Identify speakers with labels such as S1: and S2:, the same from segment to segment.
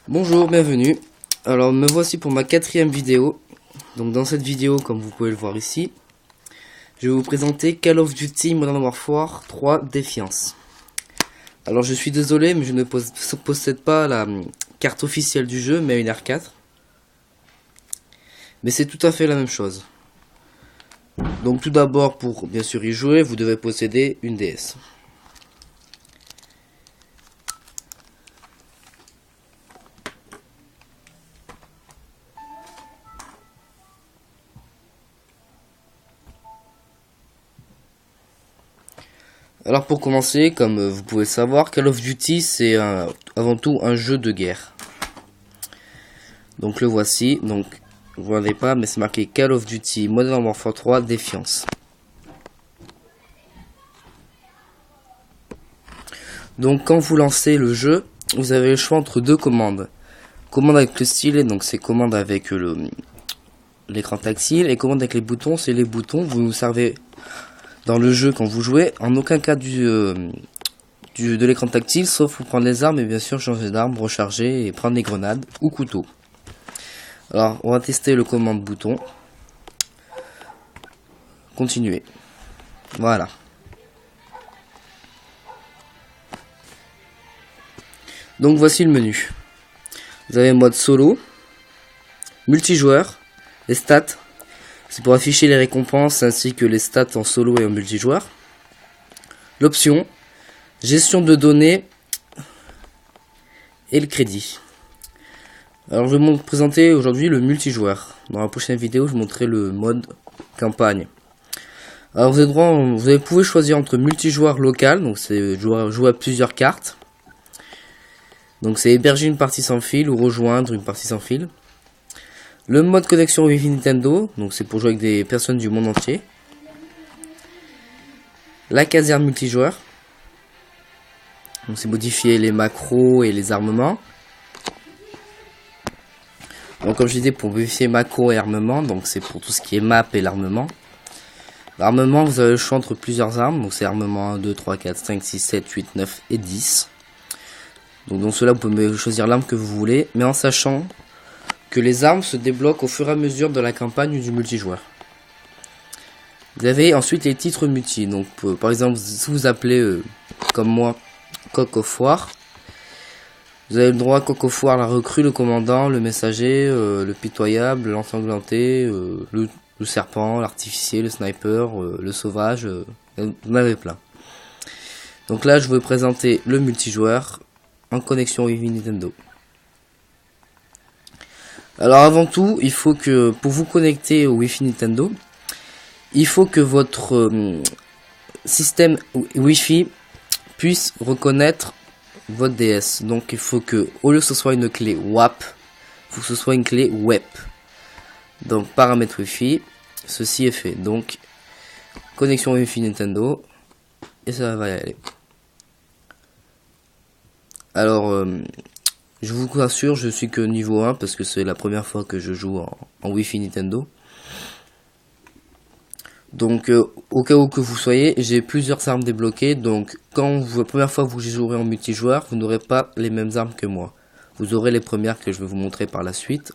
S1: Bonjour, bienvenue. Alors me voici pour ma 4e vidéo. Donc dans cette vidéo, comme vous pouvez le voir ici, je vais vous présenter Call of Duty Modern Warfare 3 Défiance. Alors je suis désolé, mais je ne possède pas la carte officielle du jeu, mais une R4. Mais c'est tout à fait la même chose. Donc tout d'abord, pour bien sûr y jouer, vous devez posséder une DS. Alors pour commencer, comme vous pouvez le savoir, Call of Duty c'est avant tout un jeu de guerre. Donc le voici, donc vous ne voyez pas, mais c'est marqué Call of Duty Modern Warfare 3 Défiance. Donc quand vous lancez le jeu, vous avez le choix entre deux commandes. Commande avec le stylet, donc c'est commande avec l'écran tactile, et commande avec les boutons, c'est les boutons. Vous nous servez dans le jeu quand vous jouez, en aucun cas de l'écran tactile, sauf pour prendre les armes et bien sûr changer d'arme, recharger et prendre les grenades ou couteaux. Alors on va tester le commande bouton. Continuer. Voilà. Donc voici le menu. Vous avez mode solo, multijoueur, les stats. C'est pour afficher les récompenses ainsi que les stats en solo et en multijoueur. L'option, gestion de données et le crédit. Alors je vais vous présenter aujourd'hui le multijoueur. Dans la prochaine vidéo, je vous montrerai le mode campagne. Alors vous pouvez choisir entre multijoueur local, donc c'est jouer à plusieurs cartes. Donc c'est héberger une partie sans fil ou rejoindre une partie sans fil. Le mode connexion Wi-Fi Nintendo, donc c'est pour jouer avec des personnes du monde entier. La caserne multijoueur, donc c'est modifier les macros et les armements. Donc comme je disais, pour modifier macros et armements, donc c'est pour tout ce qui est map et l'armement. L'armement, vous avez le choix entre plusieurs armes, donc c'est armement 1, 2, 3, 4, 5, 6, 7, 8, 9 et 10. Donc dans cela, vous pouvez choisir l'arme que vous voulez, mais en sachant que les armes se débloquent au fur et à mesure de la campagne ou du multijoueur. Vous avez ensuite les titres multi. Donc par exemple, si vous appelez comme moi Coq of War, vous avez le droit à Coq of War, la recrue, le commandant, le messager, le pitoyable, l'ensanglanté, le serpent, l'artificier, le sniper, le sauvage, vous en avez plein. Donc là je vais vous présenter le multijoueur en connexion Wi-Fi Nintendo. Alors avant tout, il faut que pour vous connecter au Wi-Fi Nintendo, il faut que votre système Wi-Fi puisse reconnaître votre DS. Donc il faut que, au lieu que ce soit une clé WAP, il faut que ce soit une clé WEP. Donc paramètres Wi-Fi, ceci est fait. Donc connexion Wi-Fi Nintendo, et ça va y aller. Alors je vous rassure, je suis que niveau 1 parce que c'est la première fois que je joue en Wi-Fi Nintendo. Donc au cas où que vous soyez, j'ai plusieurs armes débloquées. Donc quand la première fois que vous jouerez en multijoueur, vous n'aurez pas les mêmes armes que moi. Vous aurez les premières que je vais vous montrer par la suite.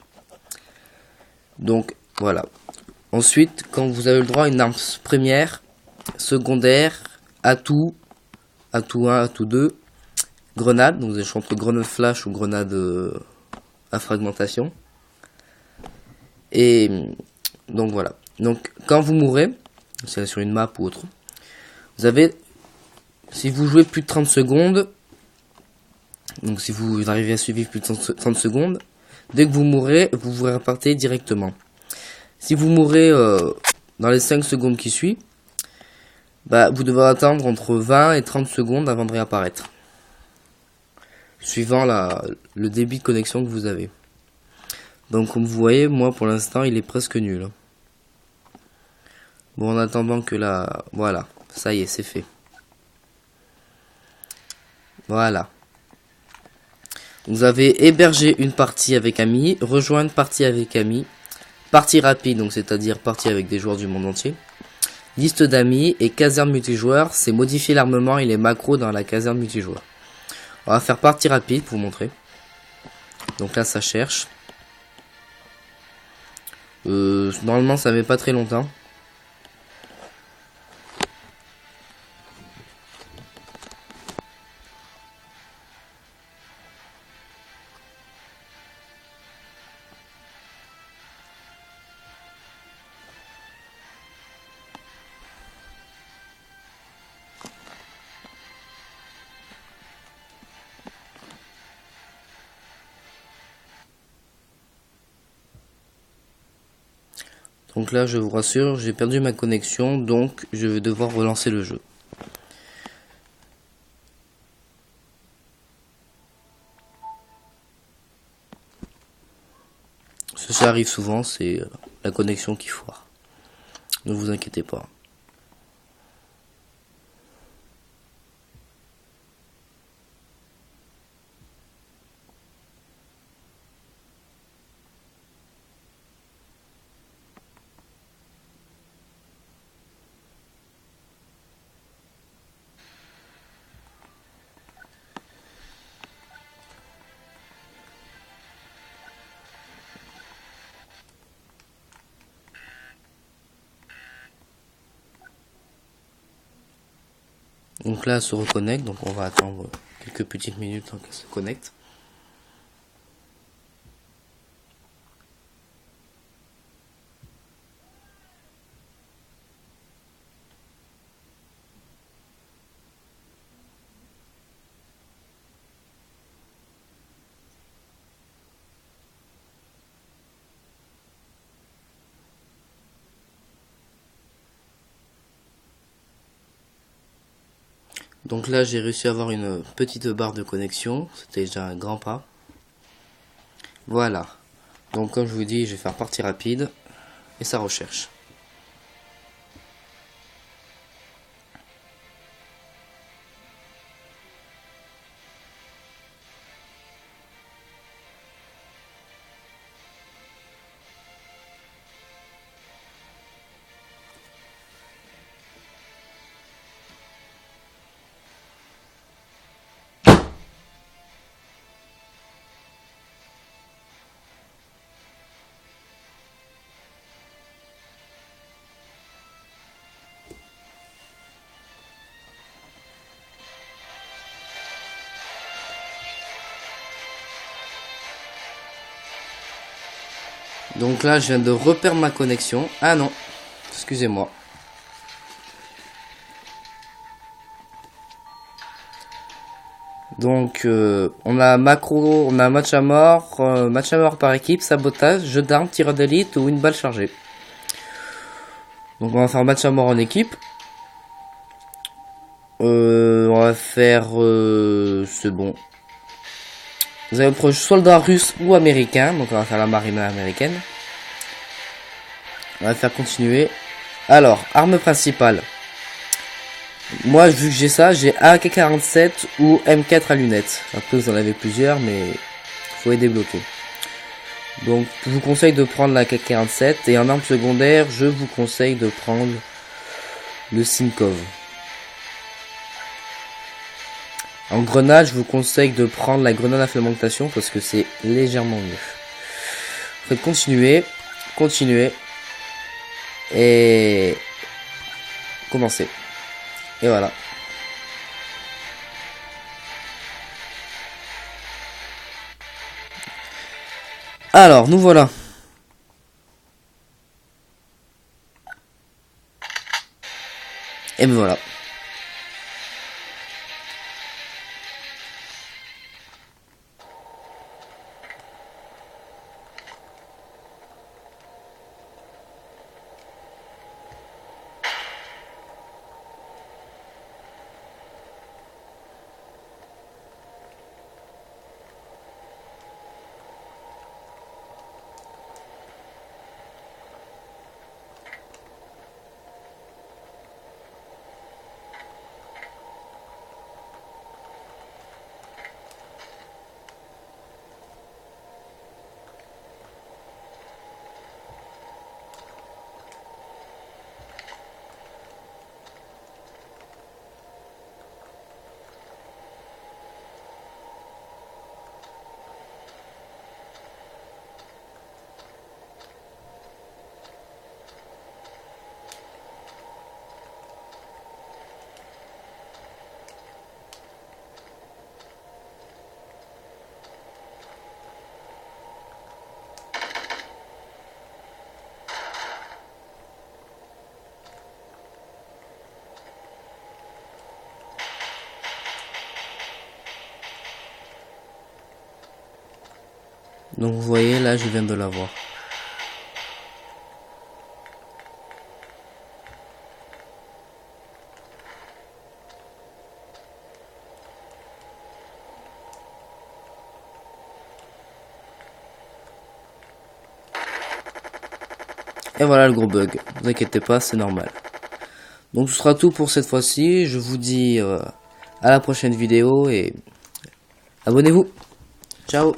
S1: Donc voilà. Ensuite, quand vous avez le droit à une arme première, secondaire, atout 1, atout 2, grenade, donc vous avez le choix entre grenade flash ou grenade à fragmentation. Et donc voilà. Donc quand vous mourrez, c'est sur une map ou autre, vous avez, si vous jouez plus de 30 secondes, donc si vous arrivez à survivre plus de 30 secondes, dès que vous mourrez, vous vous repartez directement. Si vous mourrez dans les 5 secondes qui suivent, bah, vous devrez attendre entre 20 et 30 secondes avant de réapparaître, suivant le débit de connexion que vous avez. Donc comme vous voyez, moi pour l'instant il est presque nul. Bon, en attendant que là, voilà, ça y est, c'est fait. Voilà. Vous avez hébergé une partie avec amis, rejoindre partie avec amis, partie rapide, donc c'est-à-dire partie avec des joueurs du monde entier, liste d'amis et caserne multijoueur, c'est modifier l'armement et les macros dans la caserne multijoueur. On va faire partie rapide pour vous montrer. Donc là ça cherche. Normalement ça met pas très longtemps. Donc là je vous rassure, j'ai perdu ma connexion, donc je vais devoir relancer le jeu. Ça arrive souvent, c'est la connexion qui foire. Ne vous inquiétez pas. Donc là elle se reconnecte, donc on va attendre quelques petites minutes tant qu'elle se connecte. Donc là j'ai réussi à avoir une petite barre de connexion, c'était déjà un grand pas. Voilà. Donc comme je vous dis, je vais faire partie rapide et ça recherche. Donc là je viens de reperdre ma connexion. Ah non, excusez-moi. Donc on a macro, on a match à mort par équipe, sabotage, jeu d'armes, tir d'élite ou une balle chargée. Donc on va faire match à mort en équipe. On va faire c'est bon. Vous avez le soldat russe ou américain, donc on va faire la marine américaine. On va faire continuer. Alors, arme principale. Moi, vu que j'ai ça, j'ai AK-47 ou M4 à lunettes. Après, vous en avez plusieurs, mais faut les débloquer. Donc, je vous conseille de prendre la AK-47. Et en arme secondaire, je vous conseille de prendre le Simkov. En grenade, je vous conseille de prendre la grenade à fragmentation parce que c'est légèrement mieux. Faites continuer, continuer et commencer. Et voilà. Alors, nous voilà. Et me voilà. Donc vous voyez là, je viens de l'avoir. Et voilà le gros bug. Ne vous inquiétez pas, c'est normal. Donc ce sera tout pour cette fois-ci. Je vous dis à la prochaine vidéo et abonnez-vous. Ciao.